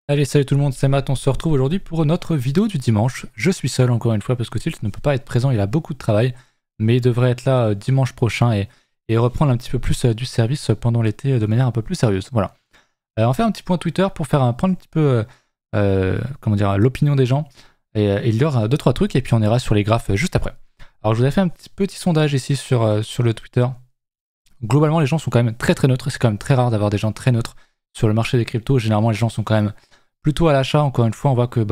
Allez, salut tout le monde, c'est Matt, on se retrouve aujourd'hui pour notre vidéo du dimanche. Je suis seul encore une fois parce que Tilt ne peut pas être présent, il a beaucoup de travail, mais il devrait être là dimanche prochain et reprendre un petit peu plus du service pendant l'été de manière un peu plus sérieuse. Voilà. On va faire un petit point Twitter pour prendre un petit peu comment dire, l'opinion des gens et lire deux trois trucs et puis on ira sur les graphes juste après. Alors je vous ai fait un petit sondage ici sur le Twitter. Globalement, les gens sont quand même très très neutres, c'est quand même très rare d'avoir des gens très neutres sur le marché des cryptos. Généralement, les gens sont quand même plutôt à l'achat. Encore une fois, on voit que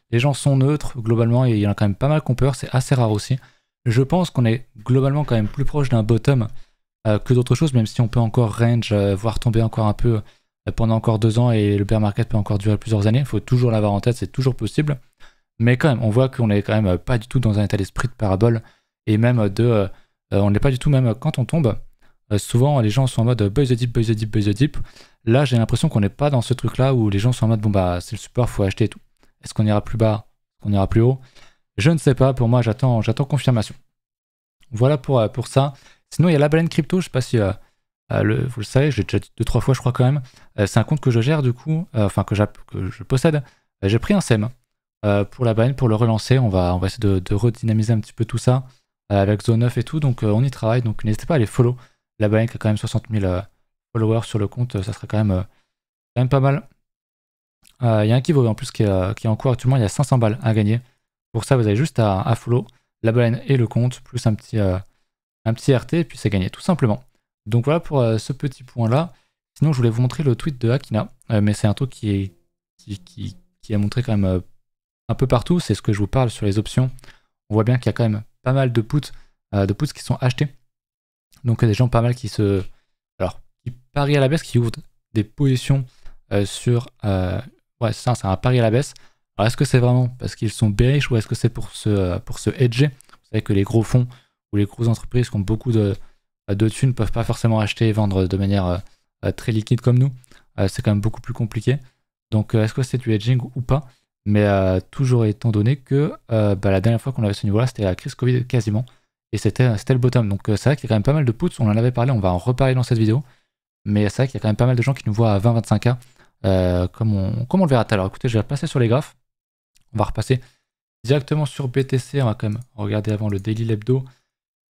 les gens sont neutres globalement et il y en a quand même pas mal qui ont peur, c'est assez rare aussi. Je pense qu'on est globalement quand même plus proche d'un bottom que d'autres choses, même si on peut encore range, voire tomber encore un peu pendant encore 2 ans et le bear market peut encore durer plusieurs années. Il faut toujours l'avoir en tête, c'est toujours possible. Mais quand même, on voit qu'on est quand même pas du tout dans un état d'esprit de parabole et même on n'est pas du tout même quand on tombe. Souvent, les gens sont en mode buy the dip, buy the dip, buy the dip. Là, j'ai l'impression qu'on n'est pas dans ce truc-là où les gens sont en mode bon bah c'est le support, faut acheter et tout. Est-ce qu'on ira plus bas? Est-ce qu'on ira plus haut? Je ne sais pas. Pour moi, j'attends confirmation. Voilà pour ça. Sinon, il y a la baleine crypto. Je sais pas si vous le savez, j'ai déjà dit 2-3 fois, je crois quand même. C'est un compte que je gère du coup, enfin que je possède. J'ai pris un SEM pour la baleine pour le relancer. On va essayer de redynamiser un petit peu tout ça avec Zone 9 et tout. Donc on y travaille. Donc n'hésitez pas à aller follow la baleine qui a quand même 60 000 followers sur le compte. Ça serait quand même pas mal. Il y a un giveaway en plus qui est en cours actuellement. Il y a 500 balles à gagner. Pour ça, vous avez juste à follow la baleine et le compte, plus un petit RT, et puis c'est gagné, tout simplement. Donc voilà pour ce petit point-là. Sinon, je voulais vous montrer le tweet de Akina, mais c'est un truc qui a montré quand même un peu partout. C'est ce que je vous parle sur les options. On voit bien qu'il y a quand même pas mal de puts qui sont achetés. Donc il y a des gens pas mal qui parient à la baisse, qui ouvrent des positions sur... ouais, c'est ça, c'est un pari à la baisse. Alors est-ce que c'est vraiment parce qu'ils sont bearish ou est-ce que c'est pour se hedger? Vous savez que les gros fonds ou les grosses entreprises qui ont beaucoup de thunes ne peuvent pas forcément acheter et vendre de manière très liquide comme nous. C'est quand même beaucoup plus compliqué. Donc est-ce que c'est du hedging ou pas? Mais toujours étant donné que la dernière fois qu'on avait ce niveau-là, c'était la crise Covid quasiment. Et c'était le bottom. Donc c'est vrai qu'il y a quand même pas mal de puts. On en avait parlé, on va en reparler dans cette vidéo. Mais c'est vrai qu'il y a quand même pas mal de gens qui nous voient à 20-25K. Comme on le verra tout à l'heure. Écoutez, je vais repasser sur les graphes. On va repasser directement sur BTC. On va quand même regarder avant le daily l'hebdo.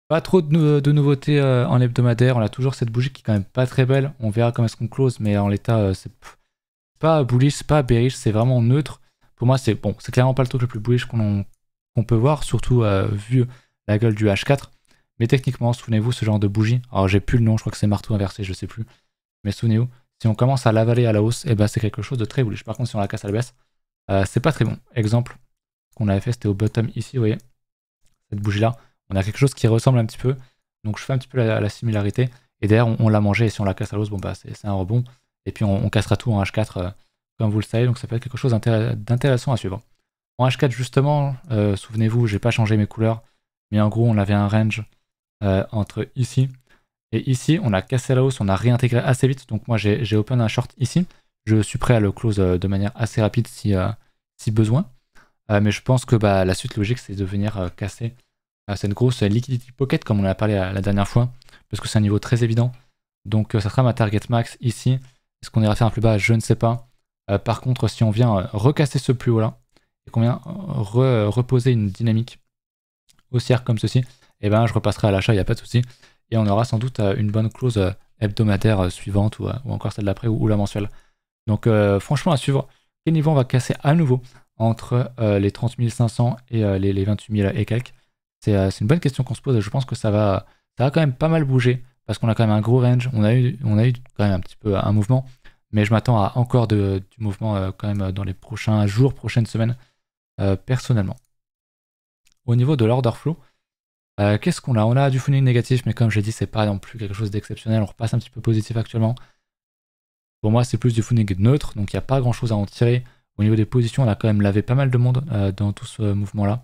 Pas trop de nouveautés en hebdomadaire. On a toujours cette bougie qui est quand même pas très belle. On verra comment est-ce qu'on close. Mais en l'état, c'est pas bullish, c'est pas bearish. C'est vraiment neutre. Pour moi, c'est clairement pas le truc le plus bullish qu'on peut voir. Surtout vu la gueule du H4. Mais techniquement, souvenez-vous, ce genre de bougie. Alors, j'ai plus le nom. Je crois que c'est marteau inversé. Je sais plus. Mais souvenez-vous. Si on commence à l'avaler à la hausse, et c'est quelque chose de très bullish. Par contre, si on la casse à la baisse, c'est pas très bon. Exemple, ce qu'on avait fait, c'était au bottom ici, vous voyez, cette bougie-là. On a quelque chose qui ressemble un petit peu. Donc je fais un petit peu la similarité. Et derrière, on l'a mangé. Et si on la casse à la hausse, c'est un rebond. Et puis on cassera tout en H4, comme vous le savez. Donc ça peut être quelque chose d'intéressant à suivre. En H4, justement, souvenez-vous, j'ai pas changé mes couleurs. Mais en gros, on avait un range entre ici. Et ici, on a cassé la hausse, on a réintégré assez vite. Donc moi, j'ai open un short ici. Je suis prêt à le close de manière assez rapide si besoin. Mais je pense que la suite logique, c'est de venir casser cette grosse liquidity pocket, comme on en a parlé la dernière fois, parce que c'est un niveau très évident. Donc ça sera ma target max ici. Est-ce qu'on ira faire un plus bas? Je ne sais pas. Par contre, si on vient recasser ce plus haut là, et qu'on vient reposer une dynamique haussière comme ceci, et je repasserai à l'achat, il n'y a pas de souci. Et on aura sans doute une bonne close hebdomadaire suivante ou encore celle d'après ou la mensuelle. Donc franchement à suivre. Quel niveau on va casser à nouveau entre les 30 500 et les 28 000 et quelques? C'est une bonne question qu'on se pose et je pense que ça va quand même pas mal bouger parce qu'on a quand même un gros range. On a eu quand même un petit peu un mouvement, mais je m'attends à encore du mouvement quand même dans les prochains jours, prochaines semaines personnellement. Au niveau de l'order flow, qu'est-ce qu'on a? On a du funding négatif, mais comme j'ai dit, c'est pas non plus quelque chose d'exceptionnel. On repasse un petit peu positif actuellement. Pour moi, c'est plus du funding neutre, donc il n'y a pas grand chose à en tirer. Au niveau des positions, on a quand même lavé pas mal de monde dans tout ce mouvement-là.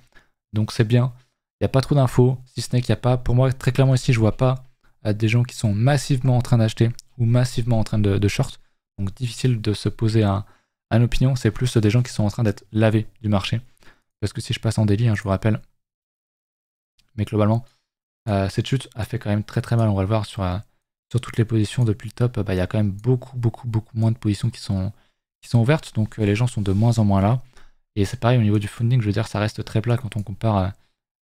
Donc c'est bien. Il n'y a pas trop d'infos, si ce n'est qu'il n'y a pas, pour moi, très clairement ici, je vois pas des gens qui sont massivement en train d'acheter ou massivement en train de short. Donc difficile de se poser un opinion. C'est plus des gens qui sont en train d'être lavés du marché. Parce que si je passe en daily, je vous rappelle. Mais globalement, cette chute a fait quand même très très mal. On va le voir sur toutes les positions depuis le top. Il y a quand même beaucoup moins de positions qui sont qui sont ouvertes, donc les gens sont de moins en moins là. Et c'est pareil au niveau du funding, je veux dire, ça reste très plat quand on compare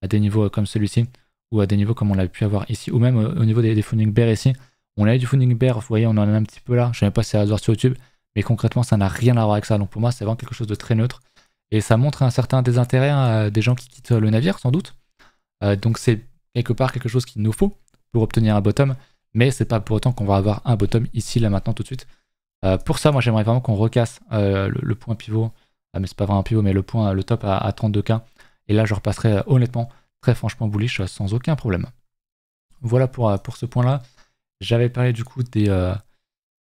à des niveaux comme celui-ci, ou à des niveaux comme on l'a pu avoir ici, ou même au niveau des funding bear ici. On a eu du funding bear, vous voyez, on en a un petit peu là, je ne sais même pas si c'est à voir sur YouTube, mais concrètement, ça n'a rien à voir avec ça. Donc pour moi, c'est vraiment quelque chose de très neutre. Et ça montre un certain désintérêt des gens qui quittent le navire, sans doute. Donc c'est quelque part quelque chose qu'il nous faut pour obtenir un bottom, mais c'est pas pour autant qu'on va avoir un bottom ici, là, maintenant, tout de suite. Pour ça, moi, j'aimerais vraiment qu'on recasse le point pivot, mais c'est pas vraiment un pivot, mais le top à 32K. Et là, je repasserai honnêtement, très franchement bullish, sans aucun problème. Voilà pour ce point-là. J'avais parlé du coup des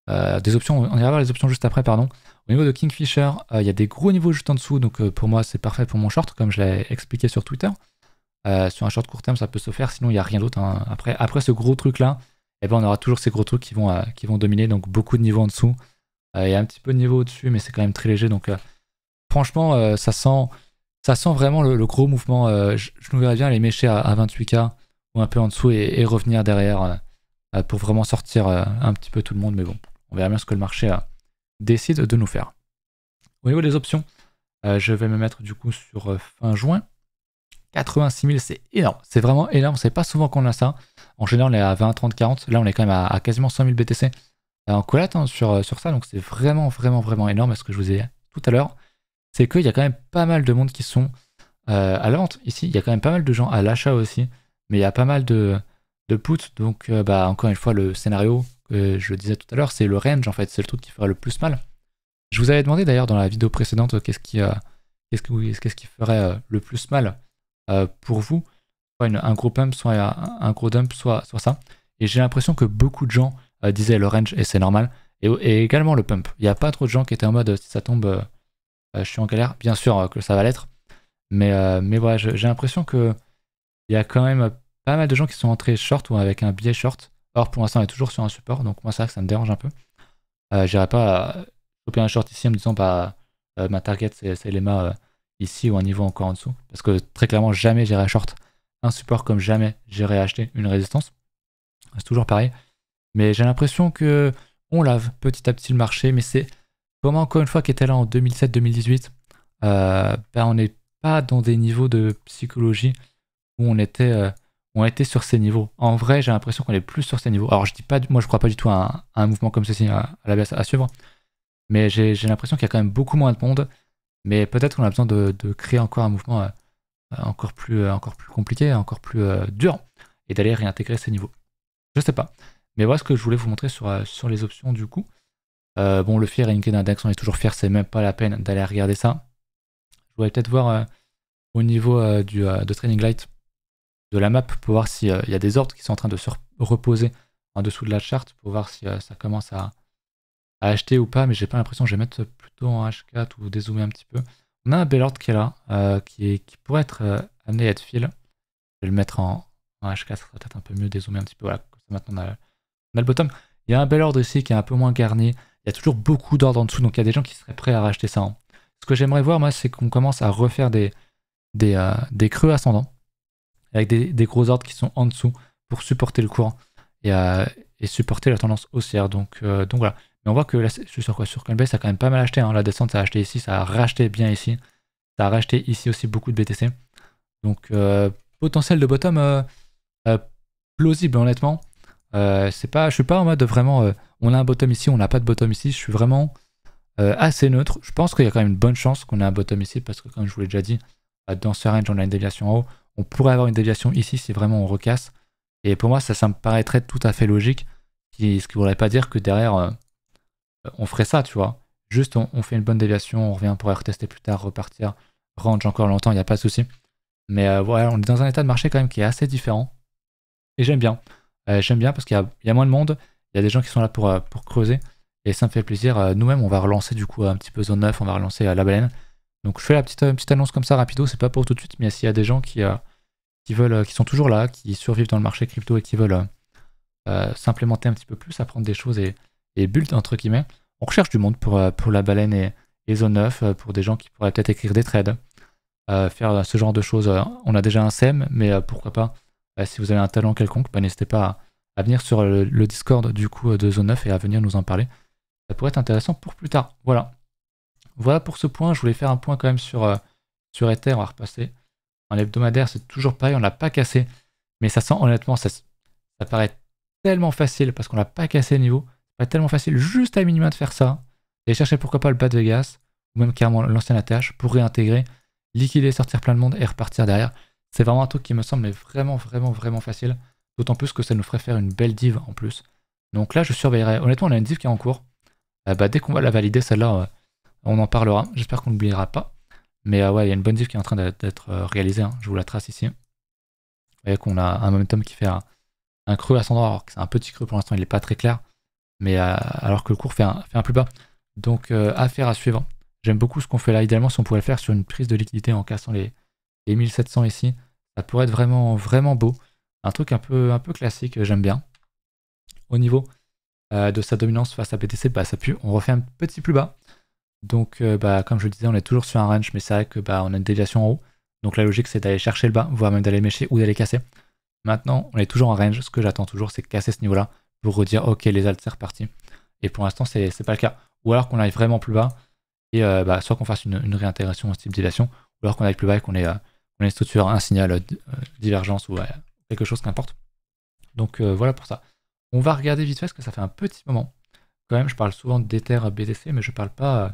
options, on ira voir les options juste après, pardon. Au niveau de Kingfisher, il y a des gros niveaux juste en dessous, donc pour moi c'est parfait pour mon short, comme je l'ai expliqué sur Twitter. Sur un short court terme, ça peut se faire, sinon il n'y a rien d'autre. Hein. Après ce gros truc-là, eh ben, on aura toujours ces gros trucs qui vont dominer, donc beaucoup de niveaux en dessous. Il y a un petit peu de niveau au-dessus, mais c'est quand même très léger, donc franchement, ça sent vraiment le gros mouvement. Je nous verrais bien les mécher à 28K ou un peu en dessous et revenir derrière pour vraiment sortir un petit peu tout le monde, mais bon, on verra bien ce que le marché décide de nous faire. Au niveau des options, je vais me mettre du coup sur fin juin. 86 000, c'est énorme, c'est vraiment énorme, c'est pas souvent qu'on a ça. En général, on est à 20, 30, 40, là on est quand même à quasiment 100 000 BTC en collate hein, sur ça, donc c'est vraiment, vraiment, vraiment énorme. Et ce que je vous ai dit tout à l'heure, c'est qu'il y a quand même pas mal de monde qui sont à la vente ici, il y a quand même pas mal de gens à l'achat aussi, mais il y a pas mal de put, donc encore une fois, le scénario que je disais tout à l'heure, c'est le range en fait, c'est le truc qui fera le plus mal. Je vous avais demandé d'ailleurs dans la vidéo précédente qu'est-ce qui ferait le plus mal pour vous, soit un gros pump, soit un gros dump, soit ça. Et j'ai l'impression que beaucoup de gens disaient le range et c'est normal, et également le pump. Il n'y a pas trop de gens qui étaient en mode si ça tombe, je suis en galère. Bien sûr que ça va l'être, mais voilà, j'ai l'impression que il y a quand même pas mal de gens qui sont entrés short ou avec un biais short. Or pour l'instant on est toujours sur un support, donc moi c'est vrai que ça me dérange un peu. J'irai pas choper un short ici en me disant ma target c'est l'EMA ici ou un niveau encore en dessous, parce que très clairement jamais j'irai short un support comme jamais j'irai acheter une résistance. C'est toujours pareil, mais j'ai l'impression que on lave petit à petit le marché, mais c'est pour moi encore une fois qui était là en 2017-2018, on n'est pas dans des niveaux de psychologie où on était sur ces niveaux. En vrai, j'ai l'impression qu'on est plus sur ces niveaux. Alors, je dis pas, moi, je crois pas du tout à un mouvement comme ceci à la baisse à suivre, mais j'ai l'impression qu'il y a quand même beaucoup moins de monde. Mais peut-être qu'on a besoin de créer encore un mouvement encore plus compliqué, encore plus dur, et d'aller réintégrer ces niveaux. Je sais pas. Mais voilà ce que je voulais vous montrer sur les options du coup. Bon, le Fear et Nikkei Index, on est toujours fier, c'est même pas la peine d'aller regarder ça. Je voulais peut-être voir au niveau de Training Light de la map pour voir s'il y a des ordres qui sont en train de se reposer en dessous de la charte pour voir si ça commence à acheter ou pas, mais j'ai pas l'impression. Je vais mettre plutôt en H4 ou dézoomer un petit peu. On a un bel ordre qui est là, qui pourrait être amené à être fill. Je vais le mettre en H4, ça sera peut-être un peu mieux dézoomer un petit peu. Voilà, comme ça maintenant on a le bottom. Il y a un bel ordre ici qui est un peu moins garni. Il y a toujours beaucoup d'ordres en dessous, donc il y a des gens qui seraient prêts à racheter ça. Hein. Ce que j'aimerais voir, moi, c'est qu'on commence à refaire des creux ascendants avec des gros ordres qui sont en dessous pour supporter le cours et supporter la tendance haussière. Donc voilà. Mais on voit que là, je suis sur quoi? Sur Coinbase, ça a quand même pas mal acheté. Hein. La descente, ça a acheté ici, ça a racheté bien ici. Ça a racheté ici aussi beaucoup de BTC. Donc potentiel de bottom plausible, honnêtement. Je suis pas en mode vraiment on a un bottom ici, on n'a pas de bottom ici. Je suis vraiment assez neutre. Je pense qu'il y a quand même une bonne chance qu'on ait un bottom ici parce que comme je vous l'ai déjà dit, dans ce range on a une déviation en haut. On pourrait avoir une déviation ici si vraiment on recasse. Et pour moi ça me paraîtrait tout à fait logique. Ce qui ne voudrait pas dire que derrière on ferait ça, tu vois. Juste on fait une bonne déviation, on revient pour retester plus tard, repartir, range encore longtemps, il n'y a pas de souci. Mais voilà, on est dans un état de marché quand même qui est assez différent. Et j'aime bien. J'aime bien parce qu'il y a moins de monde, il y a des gens qui sont là pour creuser. Et ça me fait plaisir. Nous-mêmes, on va relancer du coup un petit peu zone 9, on va relancer la baleine. Donc je fais la petite annonce comme ça rapido, c'est pas pour tout de suite, mais s'il y a des gens qui sont toujours là, qui survivent dans le marché crypto et qui veulent s'implémenter un petit peu plus, apprendre des choses et build entre guillemets, on recherche du monde pour la baleine et zone 9, pour des gens qui pourraient peut-être écrire des trades, faire ce genre de choses. On a déjà un SEM, mais pourquoi pas, si vous avez un talent quelconque, n'hésitez pas à venir sur le Discord du coup de zone 9 et à venir nous en parler. Ça pourrait être intéressant pour plus tard. Voilà. Voilà pour ce point. Je voulais faire un point quand même sur Ether. On va repasser. En hebdomadaire, c'est toujours pareil. On l'a pas cassé. Mais ça sent, honnêtement, ça paraît tellement facile parce qu'on l'a pas cassé le niveau. Ça paraît tellement facile juste à minima de faire ça. Et chercher pourquoi pas le bas de Vegas. Ou même carrément l'ancien ATH pour réintégrer, liquider, sortir plein de monde et repartir derrière. C'est vraiment un truc qui me semble vraiment, vraiment, vraiment facile. D'autant plus que ça nous ferait faire une belle div en plus. Donc là, je surveillerai. Honnêtement, on a une div qui est en cours. Dès qu'on va la valider, celle-là, on en parlera. J'espère qu'on n'oubliera pas. Mais ouais, il y a une bonne div qui est en train d'être réalisée. Hein. Je vous la trace ici. Vous voyez qu'on a un momentum qui fait un creux ascendant, alors que c'est un petit creux pour l'instant, il n'est pas très clair. Mais alors que le cours fait un plus bas. Donc affaire à suivre. J'aime beaucoup ce qu'on fait là. Idéalement, si on pouvait le faire sur une prise de liquidité en cassant les 1700 ici, ça pourrait être vraiment, vraiment beau. Un truc un peu classique, j'aime bien. Au niveau de sa dominance face à BTC, ça pue. On refait un petit plus bas. Donc, comme je le disais, on est toujours sur un range, mais c'est vrai que on a une déviation en haut. Donc la logique, c'est d'aller chercher le bas, voire même d'aller mécher ou d'aller casser. Maintenant, on est toujours en range. Ce que j'attends toujours, c'est casser ce niveau-là pour redire, ok, les alts, c'est reparti. Et pour l'instant, c'est pas le cas. Ou alors qu'on arrive vraiment plus bas, et soit qu'on fasse une réintégration en type déviation, ou alors qu'on aille plus bas et qu'on ait une structure, un signal divergence ou quelque chose qu'importe. Donc voilà pour ça. On va regarder vite fait parce que ça fait un petit moment. Quand même, je parle souvent d'Ether BTC, mais je parle pas.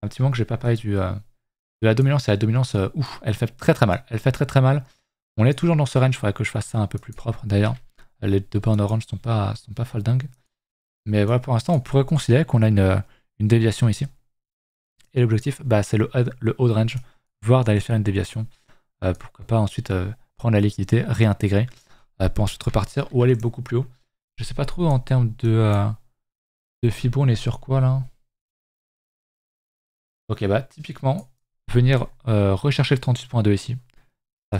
Un petit moment que j'ai pas parlé de la dominance, et la dominance, elle fait très très mal. Elle fait très très mal. On est toujours dans ce range, il faudrait que je fasse ça un peu plus propre d'ailleurs. Les deux bandes orange sont pas folle dingue. Mais voilà, pour l'instant, on pourrait considérer qu'on a une déviation ici. Et l'objectif, c'est le haut de range, voire d'aller faire une déviation. Pourquoi pas ensuite prendre la liquidité, réintégrer, pour ensuite repartir ou aller beaucoup plus haut. Je sais pas trop en termes de Fibon, on est sur quoi là? Ok, typiquement, venir rechercher le 38.2 ici, ça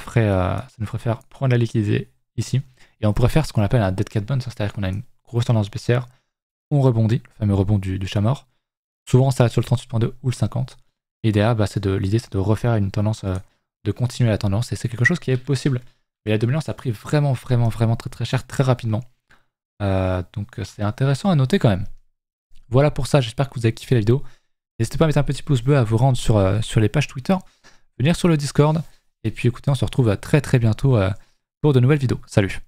nous ferait faire prendre la liquidité ici. Et on pourrait faire ce qu'on appelle un dead cat bounce, c'est-à-dire qu'on a une grosse tendance baissière, on rebondit, le fameux rebond du chat mort. Souvent, ça va sur le 38.2 ou le 50. Et derrière, l'idée, c'est de refaire une tendance, de continuer la tendance. Et c'est quelque chose qui est possible. Mais la dominance a pris vraiment, vraiment, vraiment très, très cher, très rapidement. Donc, c'est intéressant à noter quand même. Voilà pour ça. J'espère que vous avez kiffé la vidéo. N'hésitez pas à mettre un petit pouce bleu, à vous rendre sur les pages Twitter, venir sur le Discord. Et puis, écoutez, on se retrouve très, très bientôt pour de nouvelles vidéos. Salut!